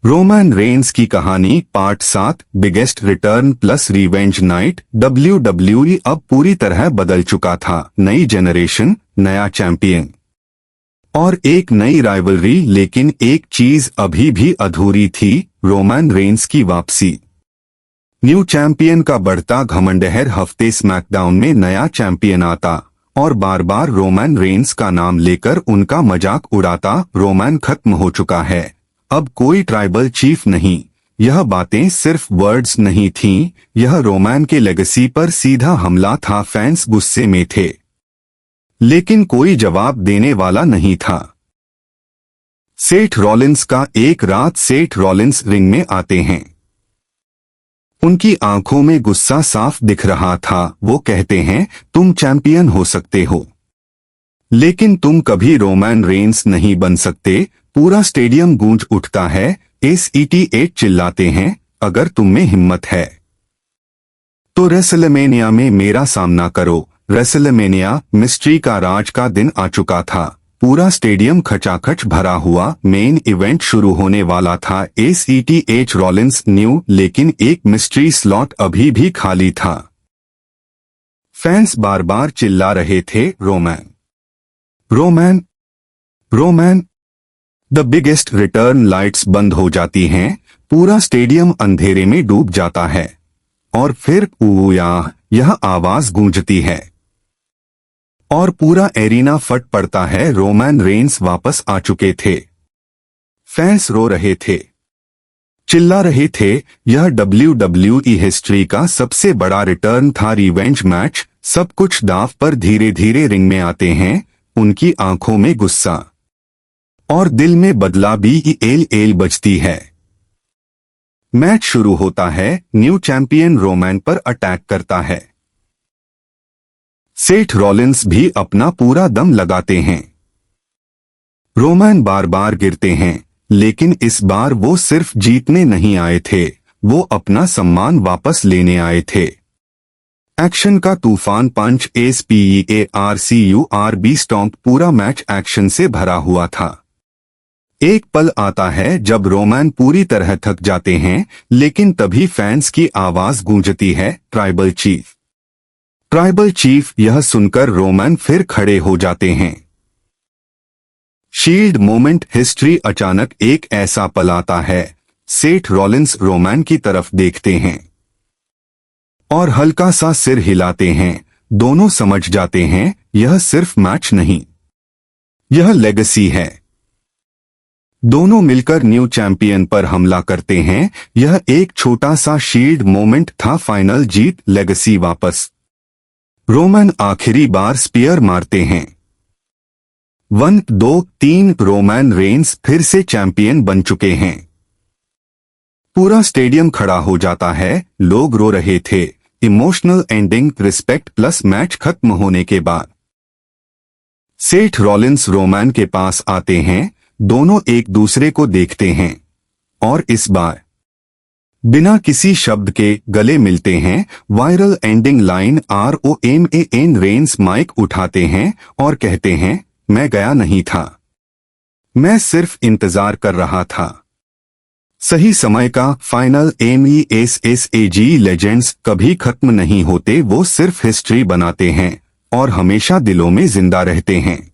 Roman Reigns की कहानी part 7 biggest return plus revenge night. WWE अब पूरी तरह बदल चुका था। नई जनरेशन, नया चैंपियन और एक नई राइवलरी, लेकिन एक चीज अभी भी अधूरी थी, रोमन रेंस की वापसी। न्यू चैंपियन का बढ़ता घमंड। हर हफ्ते स्मैकडाउन में नया चैंपियन आता और बार बार रोमन रेंस का नाम लेकर उनका मजाक उड़ाता। रोमन खत्म हो चुका है, अब कोई ट्राइबल चीफ नहीं। यह बातें सिर्फ वर्ड्स नहीं थीं, यह रोमन के लेगेसी पर सीधा हमला था। फैंस गुस्से में थे, लेकिन कोई जवाब देने वाला नहीं था। सेथ रॉलिंस का एक रात सेथ रॉलिंस रिंग में आते हैं। उनकी आंखों में गुस्सा साफ दिख रहा था। वो कहते हैं, तुम चैंपियन हो सकते हो, लेकिन तुम कभी रोमन रेंस नहीं बन सकते। पूरा स्टेडियम गूंज उठता है। SET8 चिल्लाते हैं, अगर तुम में हिम्मत है तो रेसलमेनिया में मेरा सामना करो। रेसलमेनिया मिस्ट्री का राज का दिन आ चुका था। पूरा स्टेडियम खचाखच भरा हुआ। मेन इवेंट शुरू होने वाला था। SET8 रॉलिंस न्यू, लेकिन एक मिस्ट्री स्लॉट अभी भी खाली था। फैंस बार बार चिल्ला रहे थे, Roman Roman Roman. The biggest return. Lights बंद हो जाती हैं, पूरा स्टेडियम अंधेरे में डूब जाता है और फिर ऊया, यह आवाज गूंजती है और पूरा एरिना फट पड़ता है। रोमन रेंस वापस आ चुके थे। फैंस रो रहे थे, चिल्ला रहे थे। यह WWE हिस्ट्री का सबसे बड़ा रिटर्न था। रिवेंज मैच, सब कुछ दांव पर। धीरे धीरे रिंग में आते हैं, उनकी आंखों में गुस्सा और दिल में बदला BELL बजती है। मैच शुरू होता है। न्यू चैंपियन रोमन पर अटैक करता है। सेथ रॉलिंस भी अपना पूरा दम लगाते हैं। रोमन बार बार गिरते हैं, लेकिन इस बार वो सिर्फ जीतने नहीं आए थे, वो अपना सम्मान वापस लेने आए थे। एक्शन का तूफान। पंच, SPEARCURB स्टॉम्प। पूरा मैच एक्शन से भरा हुआ था। एक पल आता है जब रोमन पूरी तरह थक जाते हैं, लेकिन तभी फैंस की आवाज गूंजती है, ट्राइबल चीफ, ट्राइबल चीफ। यह सुनकर रोमन फिर खड़े हो जाते हैं। Shield moment. हिस्ट्री। अचानक एक ऐसा पल आता है, सेथ रॉलिंस रोमन की तरफ देखते हैं और हल्का सा सिर हिलाते हैं। दोनों समझ जाते हैं, यह सिर्फ मैच नहीं, यह लेगेसी है। दोनों मिलकर न्यू चैंपियन पर हमला करते हैं। यह एक छोटा सा शील्ड मोमेंट था। फाइनल जीत, लेगेसी वापस। रोमन आखिरी बार स्पीयर मारते हैं। 1 2 3। रोमन रेंस फिर से चैंपियन बन चुके हैं। पूरा स्टेडियम खड़ा हो जाता है। लोग रो रहे थे। Emotional ending. Respect plus match खत्म होने के बाद सेथ रॉलिंस रोमन के पास आते हैं। दोनों एक दूसरे को देखते हैं और इस बार बिना किसी शब्द के गले मिलते हैं। Viral ending line. ROMAN। रेंस माइक उठाते हैं और कहते हैं, मैं गया नहीं था, मैं सिर्फ इंतजार कर रहा था सही समय का। फाइनल। MESSAG। लेजेंड्स कभी खत्म नहीं होते, वो सिर्फ हिस्ट्री बनाते हैं और हमेशा दिलों में जिंदा रहते हैं।